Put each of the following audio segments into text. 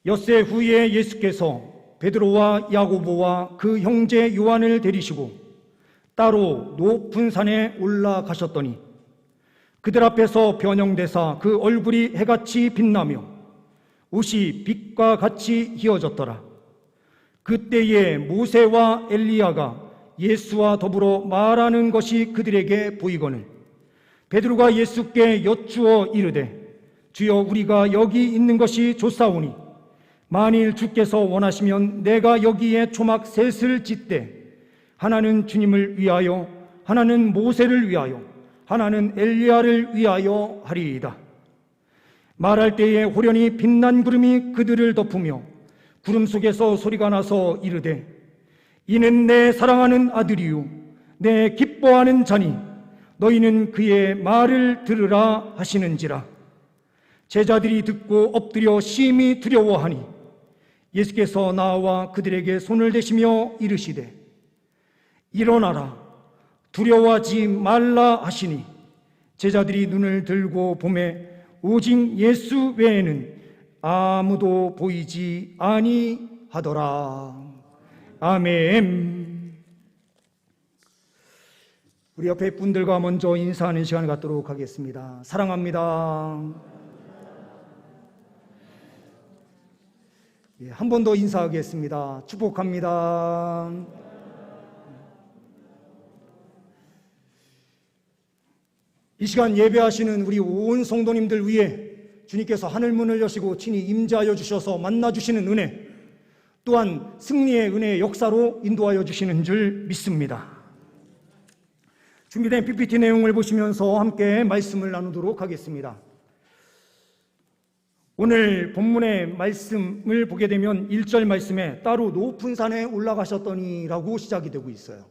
엿새 후에 예수께서 베드로와 야고보와 그 형제 요한을 데리시고 따로 높은 산에 올라가셨더니 그들 앞에서 변형되사 그 얼굴이 해같이 빛나며 옷이 빛과 같이 휘어졌더라. 그때에 모세와 엘리야가 예수와 더불어 말하는 것이 그들에게 보이거늘 베드로가 예수께 여쭈어 이르되 주여, 우리가 여기 있는 것이 좋사오니 만일 주께서 원하시면 내가 여기에 초막 셋을 짓되 하나는 주님을 위하여, 하나는 모세를 위하여, 하나는 엘리야를 위하여 하리이다. 말할 때에 호련히 빛난 구름이 그들을 덮으며 구름 속에서 소리가 나서 이르되 이는 내 사랑하는 아들이요 내 기뻐하는 자니 너희는 그의 말을 들으라 하시는지라. 제자들이 듣고 엎드려 심히 두려워하니 예수께서 나와 그들에게 손을 대시며 이르시되 일어나라 두려워하지 말라 하시니 제자들이 눈을 들고 보매 오직 예수 외에는 아무도 보이지 아니하더라. 아멘. 우리 옆에 분들과 먼저 인사하는 시간을 갖도록 하겠습니다. 사랑합니다. 한 번 더 인사하겠습니다. 축복합니다. 이 시간 예배하시는 우리 온 성도님들 위해 주님께서 하늘문을 여시고 친히 임재하여 주셔서 만나주시는 은혜, 또한 승리의 은혜의 역사로 인도하여 주시는 줄 믿습니다. 준비된 PPT 내용을 보시면서 함께 말씀을 나누도록 하겠습니다. 오늘 본문의 말씀을 보게 되면 1절 말씀에 따로 높은 산에 올라가셨더니 라고 시작이 되고 있어요.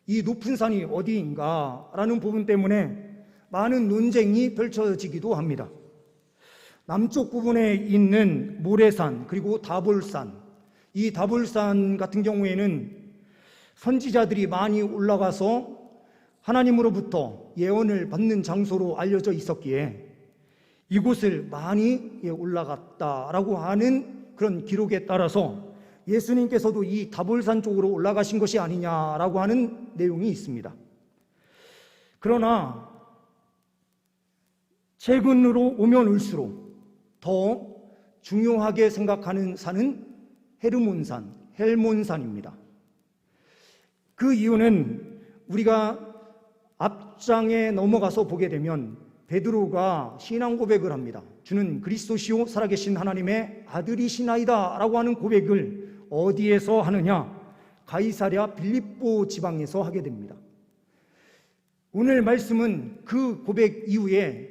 이 높은 산이 어디인가 라는 부분 때문에 많은 논쟁이 펼쳐지기도 합니다. 남쪽 부분에 있는 모래산 그리고 다볼산, 이 다볼산 같은 경우에는 선지자들이 많이 올라가서 하나님으로부터 예언을 받는 장소로 알려져 있었기에 이곳을 많이 올라갔다라고 하는 그런 기록에 따라서 예수님께서도 이 다볼산 쪽으로 올라가신 것이 아니냐라고 하는 내용이 있습니다. 그러나 최근으로 오면 올수록 더 중요하게 생각하는 산은 헤르몬산, 헬몬산입니다. 그 이유는 우리가 앞장에 넘어가서 보게 되면 베드로가 신앙 고백을 합니다. 주는 그리스도시요 살아계신 하나님의 아들이시나이다 라고 하는 고백을 어디에서 하느냐? 가이사랴 빌립보 지방에서 하게 됩니다. 오늘 말씀은 그 고백 이후에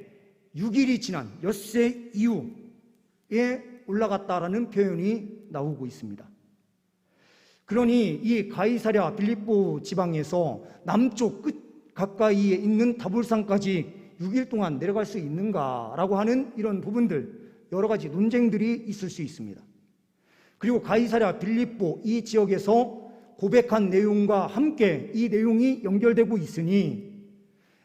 6일이 지난 엿새 이후에 올라갔다라는 표현이 나오고 있습니다. 그러니 이 가이사랴 빌립보 지방에서 남쪽 끝 가까이에 있는 다볼산까지 6일 동안 내려갈 수 있는가라고 하는 이런 부분들, 여러 가지 논쟁들이 있을 수 있습니다. 그리고 가이사랴 빌립보 이 지역에서 고백한 내용과 함께 이 내용이 연결되고 있으니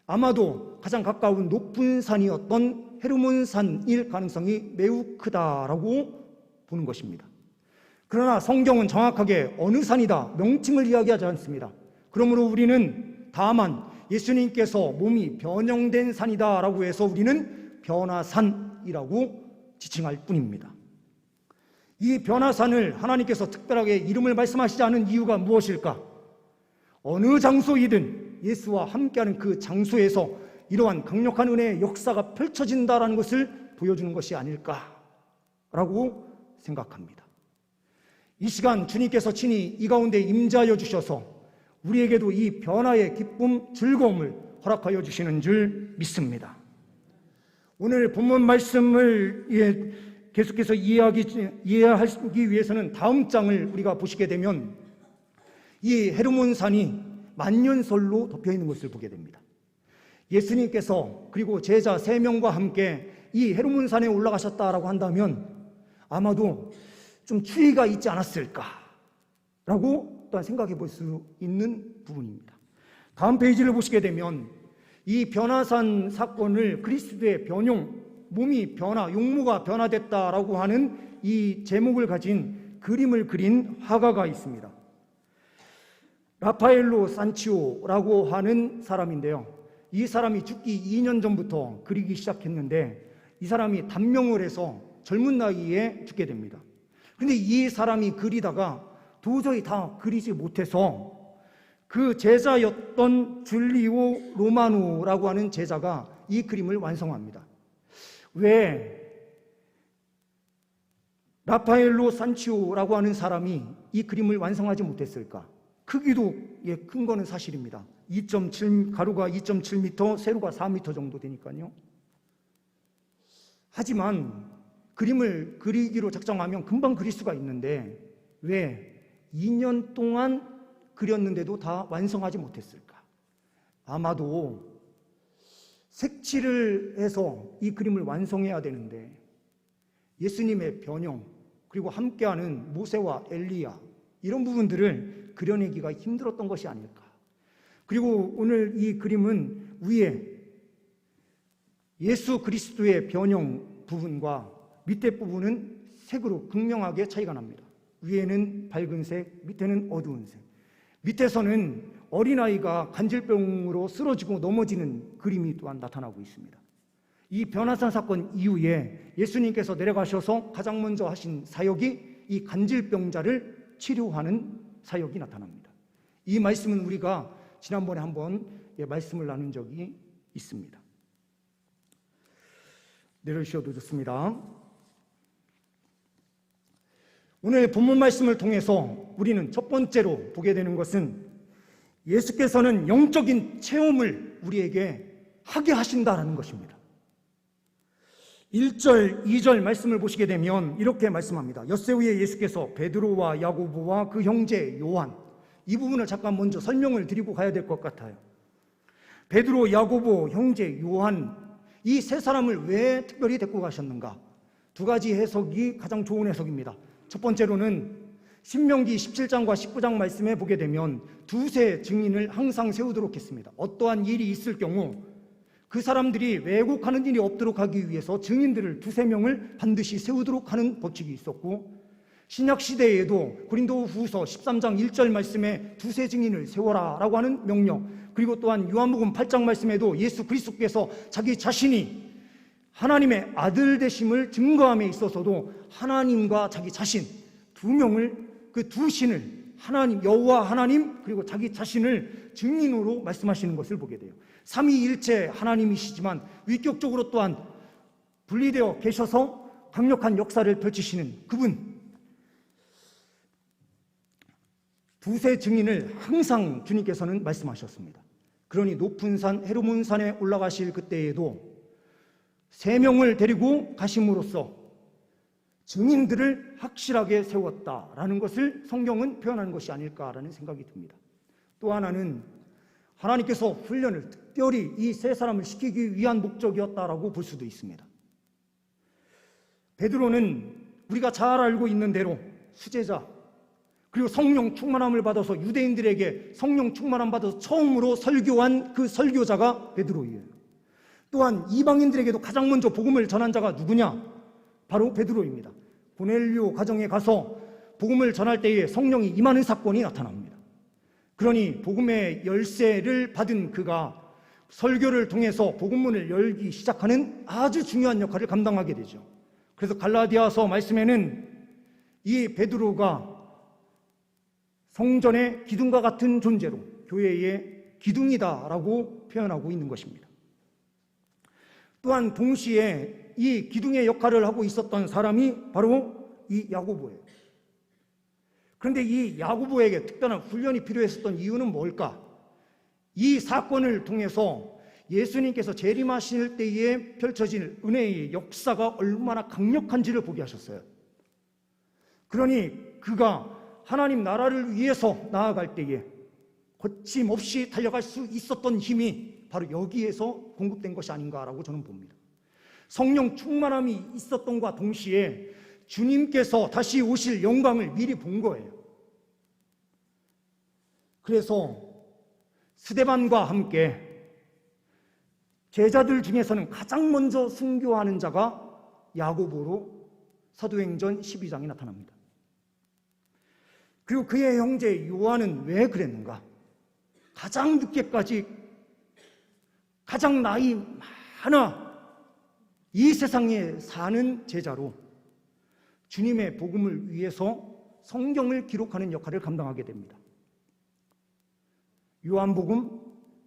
아마도 가장 가까운 높은 산이었던 헤르몬산일 가능성이 매우 크다라고 보는 것입니다. 그러나 성경은 정확하게 어느 산이다 명칭을 이야기하지 않습니다. 그러므로 우리는 다만 예수님께서 몸이 변형된 산이다라고 해서 우리는 변화산이라고 지칭할 뿐입니다. 이 변화산을 하나님께서 특별하게 이름을 말씀하시지 않은 이유가 무엇일까? 어느 장소이든 예수와 함께하는 그 장소에서 이러한 강력한 은혜의 역사가 펼쳐진다라는 것을 보여주는 것이 아닐까라고 생각합니다. 이 시간 주님께서 친히 이 가운데 임재하여 주셔서 우리에게도 이 변화의 기쁨, 즐거움을 허락하여 주시는 줄 믿습니다. 오늘 본문 말씀을 계속해서 이해하기 위해서는 다음 장을 우리가 보시게 되면 이 헤르몬산이 만년설로 덮여 있는 것을 보게 됩니다. 예수님께서 그리고 제자 3명과 함께 이 헤르몬산에 올라가셨다라고 한다면 아마도 좀 추위가 있지 않았을까라고 또한 생각해 볼 수 있는 부분입니다. 다음 페이지를 보시게 되면 이 변화산 사건을 그리스도의 변용 몸이 용모가 변화됐다라고 하는 이 제목을 가진 그림을 그린 화가가 있습니다. 라파엘로 산치오라고 하는 사람인데요. 이 사람이 죽기 2년 전부터 그리기 시작했는데 이 사람이 단명을 해서 젊은 나이에 죽게 됩니다. 근데 이 사람이 그리다가 도저히 다 그리지 못해서 그 제자였던 줄리오 로마노라고 하는 제자가 이 그림을 완성합니다. 왜 라파엘로 산치오라고 하는 사람이 이 그림을 완성하지 못했을까? 크기도 큰 거는 사실입니다. 가로가 2.7m, 세로가 4m 정도 되니까요. 하지만 그림을 그리기로 작정하면 금방 그릴 수가 있는데 왜 2년 동안 그렸는데도 다 완성하지 못했을까? 아마도 색칠을 해서 이 그림을 완성해야 되는데 예수님의 변형, 그리고 함께하는 모세와 엘리야, 이런 부분들을 그려내기가 힘들었던 것이 아닐까. 그리고 오늘 이 그림은 위에 예수 그리스도의 변형 부분과 밑에 부분은 색으로 극명하게 차이가 납니다. 위에는 밝은 색, 밑에는 어두운 색. 밑에서는 어린아이가 간질병으로 쓰러지고 넘어지는 그림이 또한 나타나고 있습니다. 이 변화산 사건 이후에 예수님께서 내려가셔서 가장 먼저 하신 사역이 이 간질병자를 치료하는 사역이 나타납니다. 이 말씀은 우리가 지난번에 한번 말씀을 나눈 적이 있습니다. 내려주셔도 좋습니다. 오늘 본문 말씀을 통해서 우리는 첫 번째로 보게 되는 것은 예수께서는 영적인 체험을 우리에게 하게 하신다라는 것입니다. 1절, 2절 말씀을 보시게 되면 이렇게 말씀합니다. 엿새 후에 예수께서 베드로와 야고보와 그 형제 요한, 이 부분을 잠깐 먼저 설명을 드리고 가야 될 것 같아요. 베드로, 야고보, 형제 요한, 이 세 사람을 왜 특별히 데리고 가셨는가? 두 가지 해석이 가장 좋은 해석입니다. 첫 번째로는 신명기 17장과 19장 말씀에 보게 되면 두세 증인을 항상 세우도록 했습니다. 어떠한 일이 있을 경우 그 사람들이 왜곡하는 일이 없도록 하기 위해서 증인들을 두세 명을 반드시 세우도록 하는 법칙이 있었고, 신약 시대에도 고린도후서 13장 1절 말씀에 두세 증인을 세워라 라고 하는 명령, 그리고 또한 요한복음 8장 말씀에도 예수 그리스도께서 자기 자신이 하나님의 아들 되심을 증거함에 있어서도 하나님과 자기 자신 두 명을, 그 두 신을, 하나님, 여호와 하나님 그리고 자기 자신을 증인으로 말씀하시는 것을 보게 돼요. 삼위일체 하나님이시지만 위격적으로 또한 분리되어 계셔서 강력한 역사를 펼치시는 그분, 두세 증인을 항상 주님께서는 말씀하셨습니다. 그러니 높은 산 헤르몬산에 올라가실 그때에도 세 명을 데리고 가심으로써 증인들을 확실하게 세웠다라는 것을 성경은 표현하는 것이 아닐까라는 생각이 듭니다. 또 하나는 하나님께서 훈련을 특별히 이 세 사람을 시키기 위한 목적이었다라고 볼 수도 있습니다. 베드로는 우리가 잘 알고 있는 대로 수제자, 그리고 성령 충만함을 받아서 유대인들에게 성령 충만함 받아서 처음으로 설교한 그 설교자가 베드로예요. 또한 이방인들에게도 가장 먼저 복음을 전한 자가 누구냐? 바로 베드로입니다. 고넬료 가정에 가서 복음을 전할 때에 성령이 임하는 사건이 나타납니다. 그러니 복음의 열쇠를 받은 그가 설교를 통해서 복음문을 열기 시작하는 아주 중요한 역할을 감당하게 되죠. 그래서 갈라디아서 말씀에는 이 베드로가 성전의 기둥과 같은 존재로 교회의 기둥이다라고 표현하고 있는 것입니다. 또한 동시에 이 기둥의 역할을 하고 있었던 사람이 바로 이 야고보예요. 그런데 이 야고보에게 특별한 훈련이 필요했었던 이유는 뭘까? 이 사건을 통해서 예수님께서 재림하실 때에 펼쳐질 은혜의 역사가 얼마나 강력한지를 보게 하셨어요. 그러니 그가 하나님 나라를 위해서 나아갈 때에 거침없이 달려갈 수 있었던 힘이 바로 여기에서 공급된 것이 아닌가라고 저는 봅니다. 성령 충만함이 있었던과 동시에 주님께서 다시 오실 영광을 미리 본 거예요. 그래서 스데반과 함께 제자들 중에서는 가장 먼저 순교하는 자가 야고보로 사도행전 12장에 나타납니다. 그리고 그의 형제 요한은 왜 그랬는가? 가장 늦게까지 가장 나이 많아 이 세상에 사는 제자로 주님의 복음을 위해서 성경을 기록하는 역할을 감당하게 됩니다. 요한복음,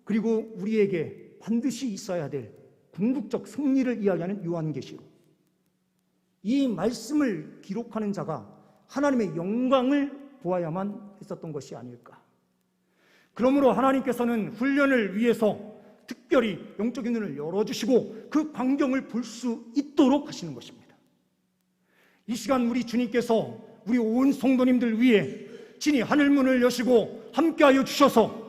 그리고 우리에게 반드시 있어야 될 궁극적 승리를 이야기하는 요한계시록, 이 말씀을 기록하는 자가 하나님의 영광을 보아야만 했었던 것이 아닐까. 그러므로 하나님께서는 훈련을 위해서 특별히 영적인 눈을 열어주시고 그 광경을 볼 수 있도록 하시는 것입니다. 이 시간 우리 주님께서 우리 온 성도님들 위해 친히 하늘문을 여시고 함께하여 주셔서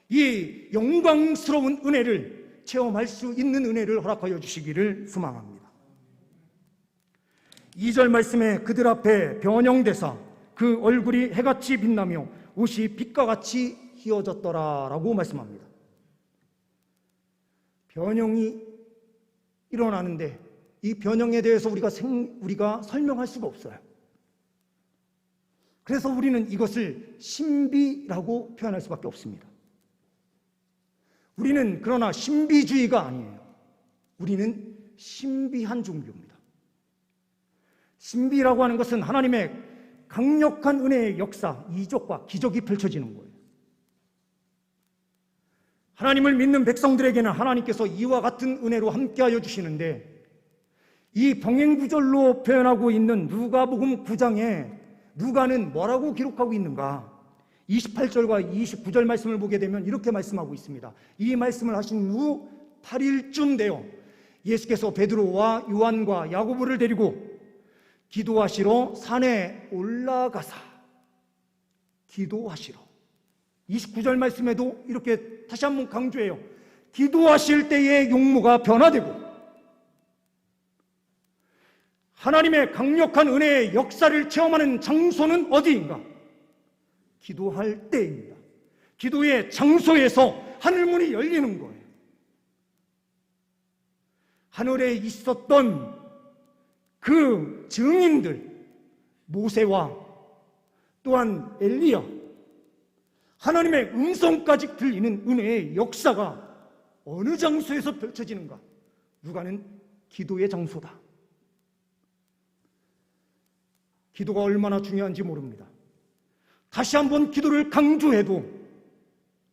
이 영광스러운 은혜를 체험할 수 있는 은혜를 허락하여 주시기를 소망합니다. 2절 말씀에 그들 앞에 변형되사 그 얼굴이 해같이 빛나며 옷이 빛과 같이 희어졌더라 라고 말씀합니다. 변형이 일어나는데 이 변형에 대해서 우리가 설명할 수가 없어요. 그래서 우리는 이것을 신비라고 표현할 수밖에 없습니다. 우리는 그러나 신비주의가 아니에요. 우리는 신비한 종교입니다. 신비라고 하는 것은 하나님의 강력한 은혜의 역사, 이적과 기적이 펼쳐지는 거예요. 하나님을 믿는 백성들에게는 하나님께서 이와 같은 은혜로 함께하여 주시는데, 이 병행구절로 표현하고 있는 누가복음 9장에 누가는 뭐라고 기록하고 있는가? 28절과 29절 말씀을 보게 되면 이렇게 말씀하고 있습니다. 이 말씀을 하신 후 8일쯤 되어 예수께서 베드로와 요한과 야고보를 데리고 기도하시러 산에 올라가사, 기도하시러. 29절 말씀에도 이렇게 다시 한번 강조해요. 기도하실 때의 용모가 변화되고 하나님의 강력한 은혜의 역사를 체험하는 장소는 어디인가? 기도할 때입니다. 기도의 장소에서 하늘문이 열리는 거예요. 하늘에 있었던 그 증인들, 모세와 또한 엘리야, 하나님의 음성까지 들리는 은혜의 역사가 어느 장소에서 펼쳐지는가? 누가는 기도의 장소다. 기도가 얼마나 중요한지 모릅니다. 다시 한번 기도를 강조해도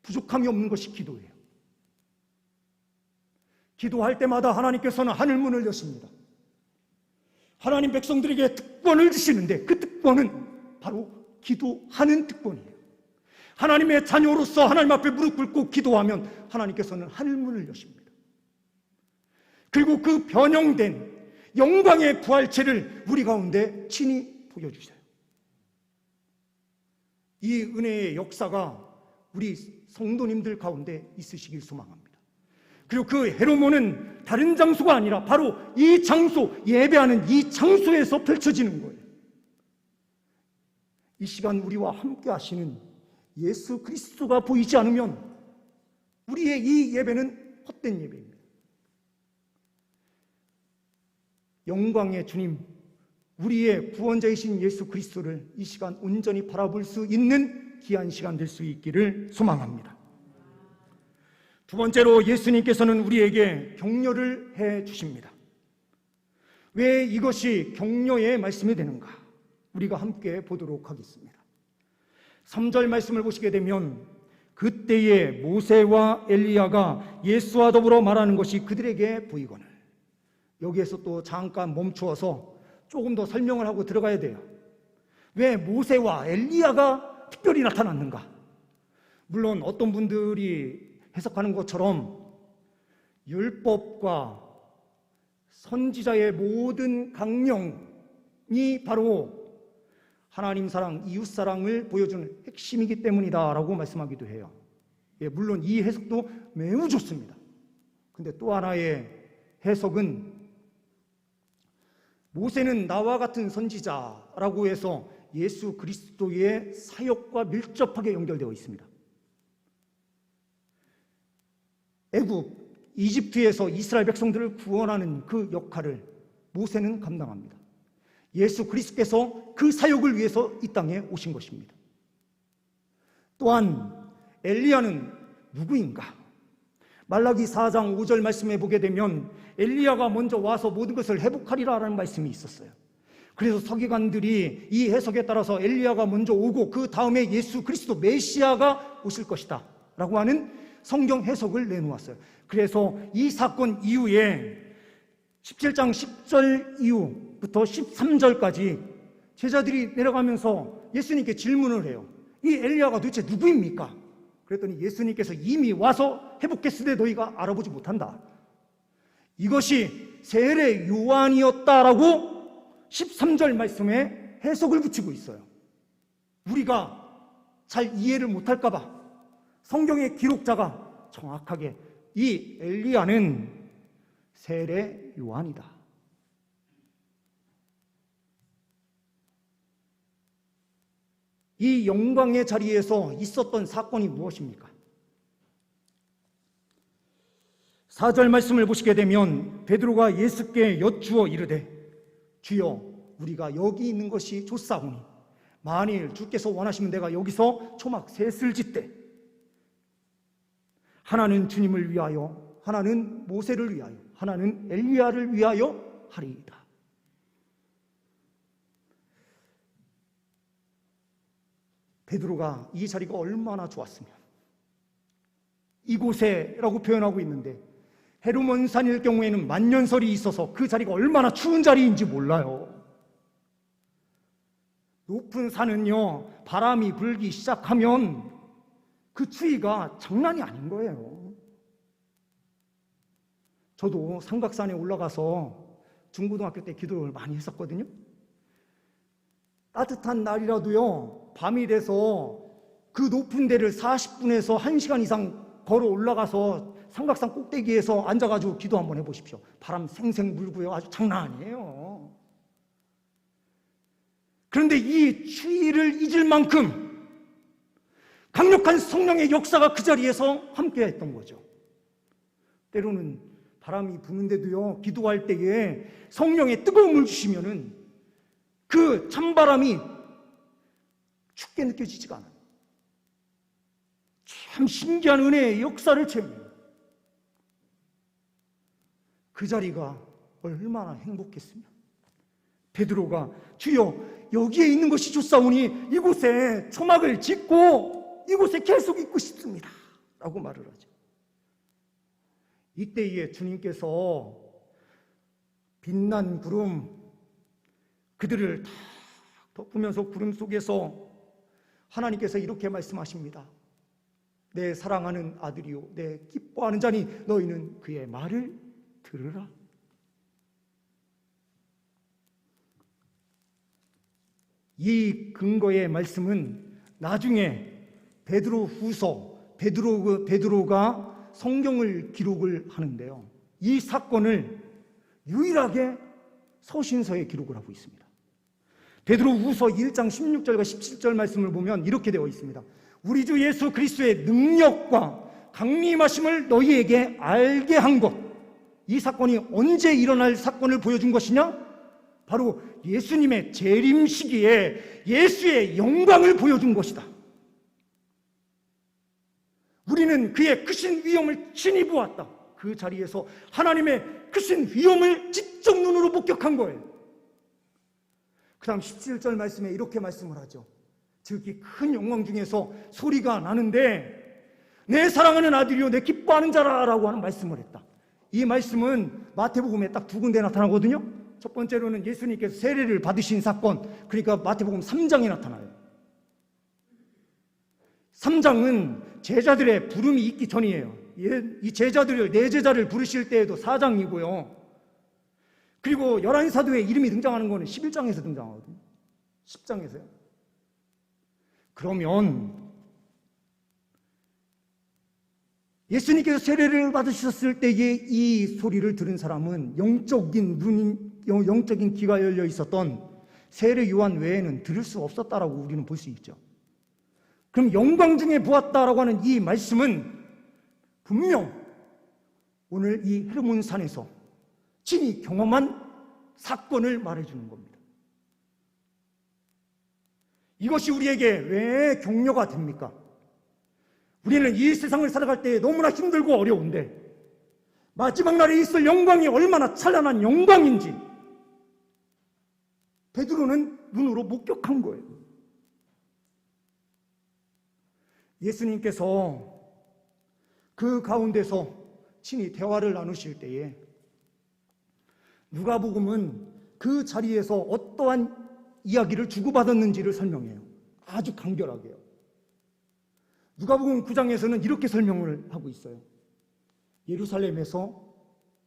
부족함이 없는 것이 기도예요. 기도할 때마다 하나님께서는 하늘문을 여십니다. 하나님 백성들에게 특권을 주시는데 그 특권은 바로 기도하는 특권이에요. 하나님의 자녀로서 하나님 앞에 무릎 꿇고 기도하면 하나님께서는 하늘문을 여십니다. 그리고 그 변형된 영광의 부활체를 우리 가운데 친히 보여주세요. 이 은혜의 역사가 우리 성도님들 가운데 있으시길 소망합니다. 그리고 그 헤르몬은 다른 장소가 아니라 바로 이 장소, 예배하는 이 장소에서 펼쳐지는 거예요. 이 시간 우리와 함께 하시는 예수 그리스도가 보이지 않으면 우리의 이 예배는 헛된 예배입니다. 영광의 주님, 우리의 구원자이신 예수 그리스도를 이 시간 온전히 바라볼 수 있는 귀한 시간 될 수 있기를 소망합니다. 두 번째로 예수님께서는 우리에게 격려를 해 주십니다. 왜 이것이 격려의 말씀이 되는가? 우리가 함께 보도록 하겠습니다. 3절 말씀을 보시게 되면 그때에 모세와 엘리야가 예수와 더불어 말하는 것이 그들에게 보이거늘. 여기에서 또 잠깐 멈추어서 조금 더 설명을 하고 들어가야 돼요. 왜 모세와 엘리야가 특별히 나타났는가? 물론 어떤 분들이 해석하는 것처럼 율법과 선지자의 모든 강령이 바로 하나님 사랑, 이웃 사랑을 보여주는 핵심이기 때문이다라고 말씀하기도 해요. 예, 물론 이 해석도 매우 좋습니다. 근데 또 하나의 해석은 모세는 나와 같은 선지자라고 해서 예수 그리스도의 사역과 밀접하게 연결되어 있습니다. 애굽 이집트에서 이스라엘 백성들을 구원하는 그 역할을 모세는 감당합니다. 예수 그리스도께서 그 사역을 위해서 이 땅에 오신 것입니다. 또한 엘리야는 누구인가? 말라기 4장 5절 말씀에 보게 되면 엘리야가 먼저 와서 모든 것을 회복하리라라는 말씀이 있었어요. 그래서 서기관들이 이 해석에 따라서 엘리야가 먼저 오고 그 다음에 예수 그리스도 메시아가 오실 것이다 라고 하는 성경 해석을 내놓았어요. 그래서 이 사건 이후에 17장 10절 이후부터 13절까지 제자들이 내려가면서 예수님께 질문을 해요. 이 엘리야가 도대체 누구입니까? 그랬더니 예수님께서 이미 와서 회복했으되 너희가 알아보지 못한다. 이것이 세례 요한이었다라고 13절 말씀에 해석을 붙이고 있어요. 우리가 잘 이해를 못할까 봐 성경의 기록자가 정확하게 이 엘리야는 세례 요한이다. 이 영광의 자리에서 있었던 사건이 무엇입니까? 4절 말씀을 보시게 되면 베드로가 예수께 여쭈어 이르되 주여 우리가 여기 있는 것이 좋사오니 만일 주께서 원하시면 내가 여기서 초막 셋을 짓되 하나는 주님을 위하여 하나는 모세를 위하여 하나는 엘리야를 위하여 하리이다. 베드로가 이 자리가 얼마나 좋았으면 이곳에라고 표현하고 있는데 헤르몬산일 경우에는 만년설이 있어서 그 자리가 얼마나 추운 자리인지 몰라요. 높은 산은요 바람이 불기 시작하면 그 추위가 장난이 아닌 거예요. 저도 삼각산에 올라가서 중고등학교 때 기도를 많이 했었거든요. 따뜻한 날이라도요 밤이 돼서 그 높은 데를 40분에서 1시간 이상 걸어 올라가서 삼각산 꼭대기에서 앉아가지고 기도 한번 해보십시오. 바람 생생 불고요. 아주 장난 아니에요. 그런데 이 추위를 잊을 만큼 강력한 성령의 역사가 그 자리에서 함께 했던 거죠. 때로는 바람이 부는데도요 기도할 때에 성령의 뜨거움을 주시면은 그 찬바람이 춥게 느껴지지가 않아요. 참 신기한 은혜의 역사를 체험해요. 그 자리가 얼마나 행복했으면 베드로가 주여 여기에 있는 것이 좋사오니 이곳에 초막을 짓고 이곳에 계속 있고 싶습니다 라고 말을 하죠. 이때에 주님께서 빛난 구름 그들을 다 덮으면서 구름 속에서 하나님께서 이렇게 말씀하십니다. 내 사랑하는 아들이요 내 기뻐하는 자니 너희는 그의 말을 들으라. 이 근거의 말씀은 나중에 베드로가 성경을 기록을 하는데요. 이 사건을 유일하게 서신서에 기록을 하고 있습니다. 베드로후서 1장 16절과 17절 말씀을 보면 이렇게 되어 있습니다. 우리 주 예수 그리스도의 능력과 강림하심을 너희에게 알게 한 것. 이 사건이 언제 일어날 사건을 보여준 것이냐? 바로 예수님의 재림 시기에 예수의 영광을 보여준 것이다. 우리는 그의 크신 위엄을 친히 보았다. 그 자리에서 하나님의 크신 위엄을 직접 눈으로 목격한 거예요. 그 다음 17절 말씀에 이렇게 말씀을 하죠. 즉 이 큰 영광 중에서 소리가 나는데 내 사랑하는 아들이요 내 기뻐하는 자라라고 하는 말씀을 했다. 이 말씀은 마태복음에 딱 두 군데 나타나거든요. 첫 번째로는 예수님께서 세례를 받으신 사건, 그러니까 마태복음 3장에 나타나요. 3장은 제자들의 부름이 있기 전이에요. 이 제자들을, 네 제자를 부르실 때에도 4장이고요. 그리고 11사도의 이름이 등장하는 거는 11장에서 등장하거든요. 10장에서요. 그러면 예수님께서 세례를 받으셨을 때에 이 소리를 들은 사람은 영적인 귀가 열려 있었던 세례 요한 외에는 들을 수 없었다라고 우리는 볼 수 있죠. 그럼 영광 중에 보았다라고 하는 이 말씀은 분명 오늘 이 헤르몬산에서 친히 경험한 사건을 말해주는 겁니다. 이것이 우리에게 왜 격려가 됩니까? 우리는 이 세상을 살아갈 때 너무나 힘들고 어려운데 마지막 날에 있을 영광이 얼마나 찬란한 영광인지 베드로는 눈으로 목격한 거예요. 예수님께서 그 가운데서 친히 대화를 나누실 때에 누가복음은 그 자리에서 어떠한 이야기를 주고받았는지를 설명해요. 아주 간결하게요. 누가복음 9장에서는 이렇게 설명을 하고 있어요. 예루살렘에서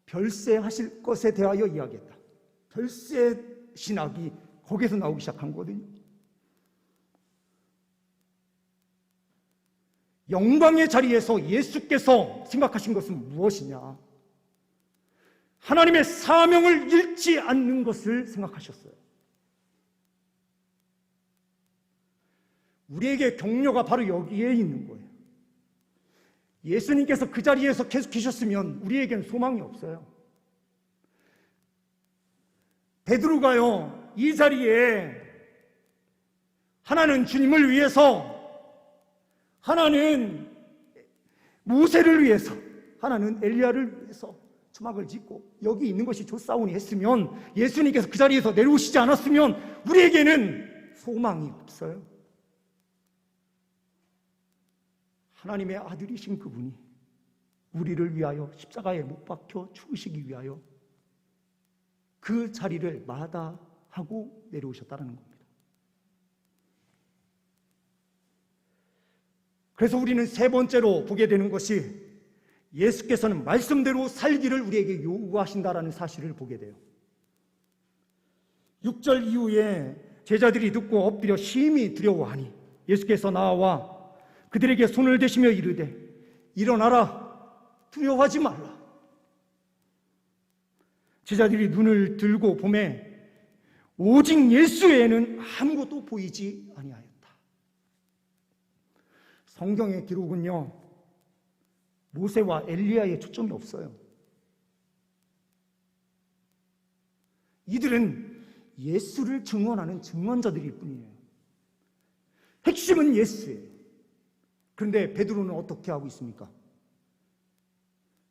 별세하실 것에 대하여 이야기했다. 별세 신학이 거기서 나오기 시작한 거거든요. 영광의 자리에서 예수께서 생각하신 것은 무엇이냐? 하나님의 사명을 잃지 않는 것을 생각하셨어요. 우리에게 격려가 바로 여기에 있는 거예요. 예수님께서 그 자리에서 계속 계셨으면 우리에게는 소망이 없어요. 베드로가요, 이 자리에 하나는 주님을 위해서, 하나는 모세를 위해서, 하나는 엘리야를 위해서 초막을 짓고 여기 있는 것이 좋사오니 했으면, 예수님께서 그 자리에서 내려오시지 않았으면 우리에게는 소망이 없어요. 하나님의 아들이신 그분이 우리를 위하여 십자가에 못 박혀 죽으시기 위하여 그 자리를 마다하고 내려오셨다는 겁니다. 그래서 우리는 세 번째로 보게 되는 것이 예수께서는 말씀대로 살기를 우리에게 요구하신다라는 사실을 보게 돼요. 6절 이후에 제자들이 듣고 엎드려 심히 두려워하니 예수께서 나와 그들에게 손을 대시며 이르되 일어나라, 두려워하지 말라. 제자들이 눈을 들고 보매 오직 예수 외에는 아무것도 보이지 아니하였다. 성경의 기록은요, 모세와 엘리야의 초점이 없어요. 이들은 예수를 증언하는 증언자들일 뿐이에요. 핵심은 예수예요. 그런데 베드로는 어떻게 하고 있습니까?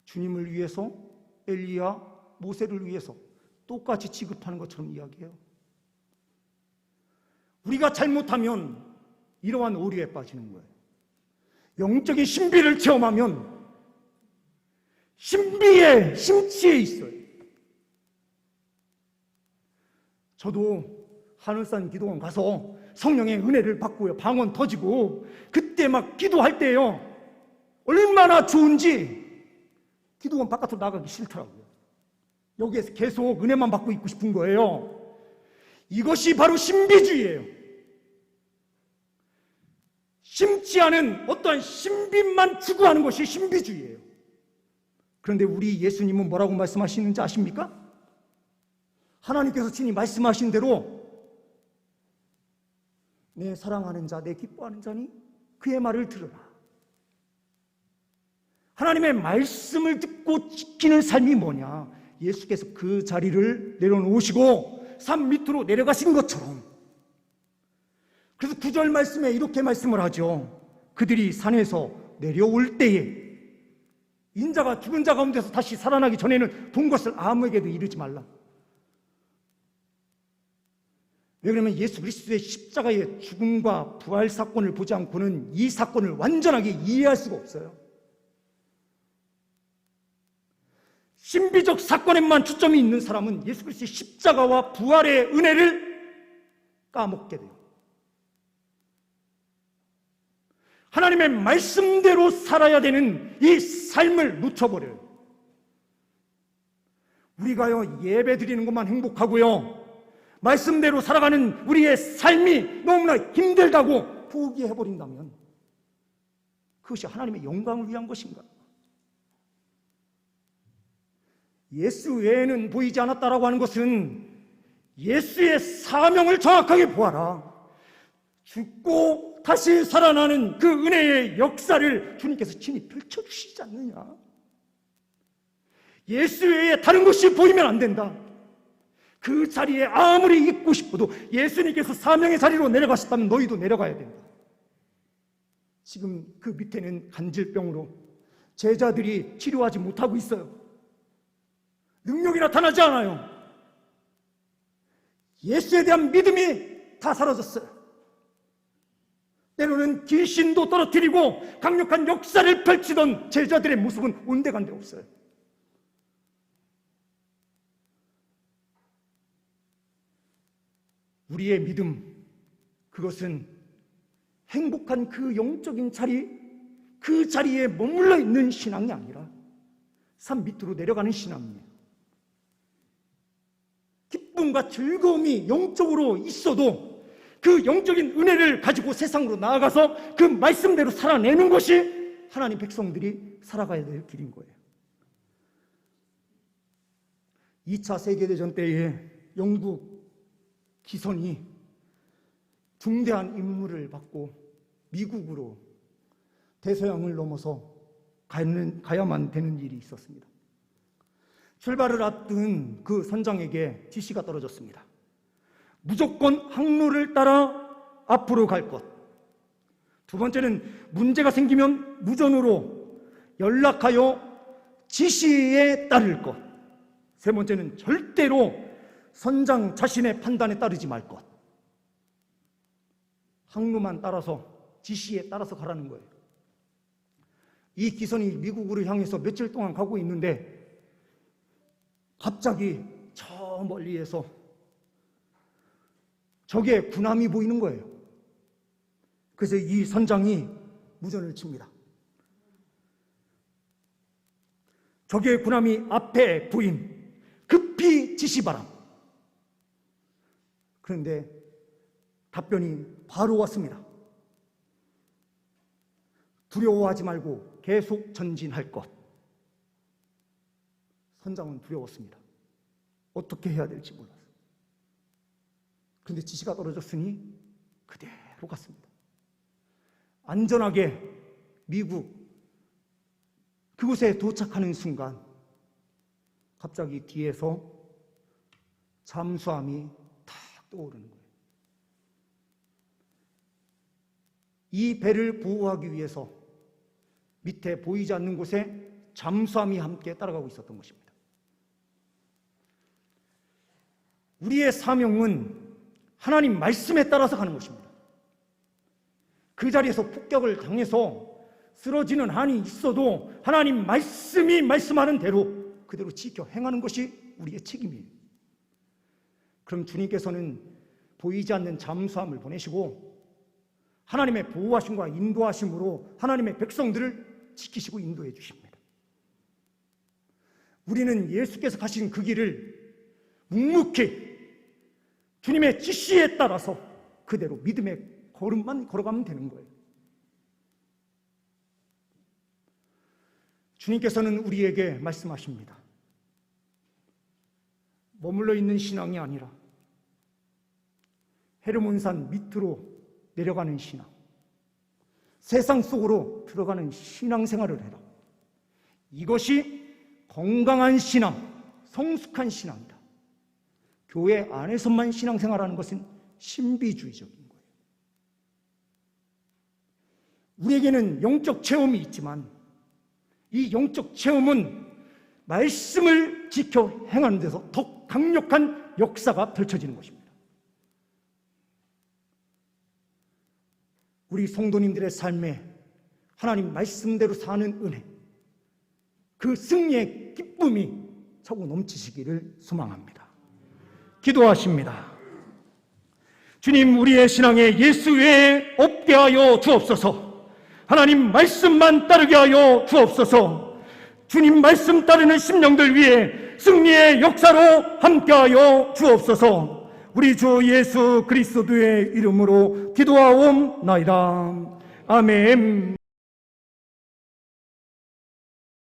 주님을 위해서, 엘리야, 모세를 위해서 똑같이 취급하는 것처럼 이야기해요. 우리가 잘못하면 이러한 오류에 빠지는 거예요. 영적인 신비를 체험하면 신비의 심취에 있어요. 저도 하늘산 기도원 가서 성령의 은혜를 받고요, 방언 터지고 그때 막 기도할 때요, 얼마나 좋은지 기도원 바깥으로 나가기 싫더라고요. 여기에서 계속 은혜만 받고 있고 싶은 거예요. 이것이 바로 신비주의예요. 심지 않은 어떠한 신비만 추구하는 것이 신비주의예요. 그런데 우리 예수님은 뭐라고 말씀하시는지 아십니까? 하나님께서 친히 말씀하신 대로 내 사랑하는 자, 내 기뻐하는 자니 그의 말을 들으라. 하나님의 말씀을 듣고 지키는 삶이 뭐냐? 예수께서 그 자리를 내려놓으시고 산 밑으로 내려가신 것처럼. 그래서 9절 말씀에 이렇게 말씀을 하죠. 그들이 산에서 내려올 때에 인자가 죽은 자 가운데서 다시 살아나기 전에는 본 것을 아무에게도 이르지 말라. 왜 그러면 예수 그리스도의 십자가의 죽음과 부활 사건을 보지 않고는 이 사건을 완전하게 이해할 수가 없어요. 신비적 사건에만 초점이 있는 사람은 예수 그리스도의 십자가와 부활의 은혜를 까먹게 돼요. 하나님의 말씀대로 살아야 되는 이 삶을 놓쳐버려요. 우리가요, 예배 드리는 것만 행복하고요, 말씀대로 살아가는 우리의 삶이 너무나 힘들다고 포기해버린다면 그것이 하나님의 영광을 위한 것인가? 예수 외에는 보이지 않았다라고 하는 것은 예수의 사명을 정확하게 보아라. 죽고 다시 살아나는 그 은혜의 역사를 주님께서 친히 펼쳐주시지 않느냐. 예수 외에 다른 것이 보이면 안 된다. 그 자리에 아무리 있고 싶어도 예수님께서 사명의 자리로 내려가셨다면 너희도 내려가야 된다. 지금 그 밑에는 간질병으로 제자들이 치료하지 못하고 있어요. 능력이 나타나지 않아요. 예수에 대한 믿음이 다 사라졌어요. 때로는 귀신도 떨어뜨리고 강력한 역사를 펼치던 제자들의 모습은 온데간데 없어요. 우리의 믿음, 그것은 행복한 그 영적인 자리, 그 자리에 머물러 있는 신앙이 아니라 산 밑으로 내려가는 신앙이에요. 기쁨과 즐거움이 영적으로 있어도 그 영적인 은혜를 가지고 세상으로 나아가서 그 말씀대로 살아내는 것이 하나님 백성들이 살아가야 될 길인 거예요. 2차 세계대전 때에 영국 기선이 중대한 임무를 받고 미국으로 대서양을 넘어서 가야만 되는 일이 있었습니다. 출발을 앞둔 그 선장에게 지시가 떨어졌습니다. 무조건 항로를 따라 앞으로 갈 것. 두 번째는 문제가 생기면 무전으로 연락하여 지시에 따를 것. 세 번째는 절대로 선장 자신의 판단에 따르지 말 것. 항로만 따라서 지시에 따라서 가라는 거예요. 이 기선이 미국으로 향해서 며칠 동안 가고 있는데 갑자기 저 멀리에서 적의 군함이 보이는 거예요. 그래서 이 선장이 무전을 칩니다. 적의 군함이 앞에 보임, 급히 지시바람. 그런데 답변이 바로 왔습니다. 두려워하지 말고 계속 전진할 것. 선장은 두려웠습니다. 어떻게 해야 될지 몰랐어요. 그런데 지시가 떨어졌으니 그대로 갔습니다. 안전하게 미국 그곳에 도착하는 순간 갑자기 뒤에서 잠수함이 탁 떠오르는 거예요. 이 배를 보호하기 위해서 밑에 보이지 않는 곳에 잠수함이 함께 따라가고 있었던 것입니다. 우리의 사명은 하나님 말씀에 따라서 가는 것입니다. 그 자리에서 폭격을 당해서 쓰러지는 한이 있어도 하나님 말씀이 말씀하는 대로 그대로 지켜 행하는 것이 우리의 책임이에요. 그럼 주님께서는 보이지 않는 잠수함을 보내시고 하나님의 보호하심과 인도하심으로 하나님의 백성들을 지키시고 인도해 주십니다. 우리는 예수께서 가신 그 길을 묵묵히 주님의 지시에 따라서 그대로 믿음의 걸음만 걸어가면 되는 거예요. 주님께서는 우리에게 말씀하십니다. 머물러 있는 신앙이 아니라 헤르몬산 밑으로 내려가는 신앙, 세상 속으로 들어가는 신앙생활을 해라. 이것이 건강한 신앙, 성숙한 신앙이다. 교회 안에서만 신앙생활하는 것은 신비주의적인 거예요. 우리에게는 영적 체험이 있지만 이 영적 체험은 말씀을 지켜 행하는 데서 더 강력한 역사가 펼쳐지는 것입니다. 우리 성도님들의 삶에 하나님 말씀대로 사는 은혜, 그 승리의 기쁨이 차고 넘치시기를 소망합니다. 기도하십니다. 주님, 우리의 신앙에 예수 외에 없게 하여 주옵소서. 하나님 말씀만 따르게 하여 주옵소서. 주님 말씀 따르는 심령들 위해 승리의 역사로 함께하여 주옵소서. 우리 주 예수 그리스도의 이름으로 기도하옵나이다. 아멘.